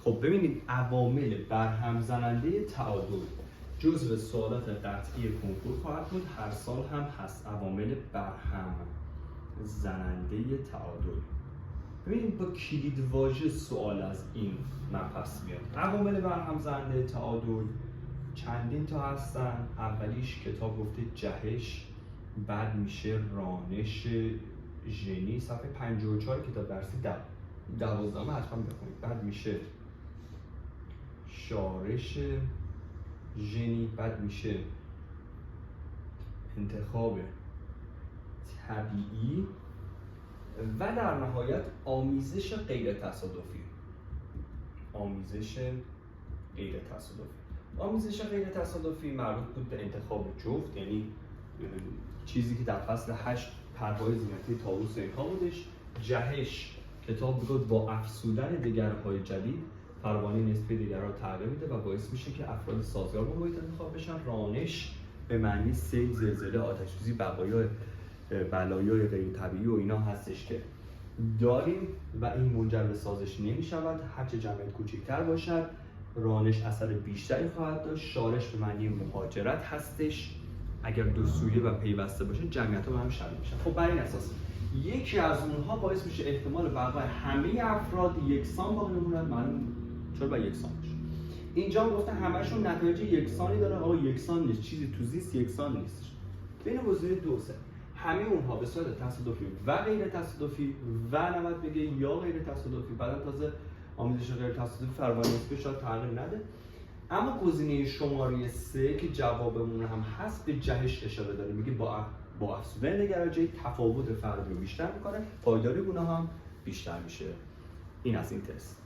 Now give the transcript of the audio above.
خب ببینید عوامل برهم زننده تعادل جزو سوالات قطعی کنکور خواهد بود، هر سال هم هست. عوامل برهم زننده تعادل. ببینید با کلید واژه سوال از این مبحث میاد. عوامل برهم زننده تعادل چندین تا هستن. اولیش کتاب گفته جهش، بعد میشه رانش ژنی، صفحه 54 کتاب درسی 12 حتما بخونید. بعد میشه شارش ژنی، بعد میشه انتخاب طبیعی و در نهایت آمیزش غیر تصادفی. آمیزش غیر تصادفی. آمیزش غیر تصادفی مربوط بود به انتخاب جفت، یعنی چیزی که در فصل 8 پرهای زینتی طاووس اینها بودش. جهش کتاب میگه با افزودن دگرهای جدید پروانه نسبی دگرها تغییر میده و باعث میشه که افراد سازگار با محیط انتخاب بشن. رانش به معنی سیل، زلزله، آتش‌سوزی، بلایای غیر طبیعی و اینا هستش که داریم و این منجر به سازش نمیشود. هرچه جمعیت کوچکتر باشد رانش اثر بیشتری خواهد داشت. شارش به معنی مهاجرت هستش، اگر دو سویه و پیوسته باشه جمعیت ها هم شامل میشن. خب بر این اساس یکی از اونها باعث میشه احتمال بقای همه افراد یکسان باقی بمونن. معلوم چرا باید یکسان باشه؟ اینجا هم گفته همشون نتایج یکسانی داره. آقا یکسان نیست، چیزی تو زیست یکسان نیست. بین گزینه 2 و 3 همه اونها به صورت تصادفی و غیر تصادفی و نباید بگه یا غیر تصادفی، بعد تازه آمیزش غیر تصادفی فروانه نسبی شاید تغییر نده. اما گزینه شماره 3 که جوابمون هم هست به جهش اشاره داره، میگه با افزودن نگرجی تفاوت فردی رو بیشتر میکنه، پایداری گونه هم بیشتر میشه. این از این تست.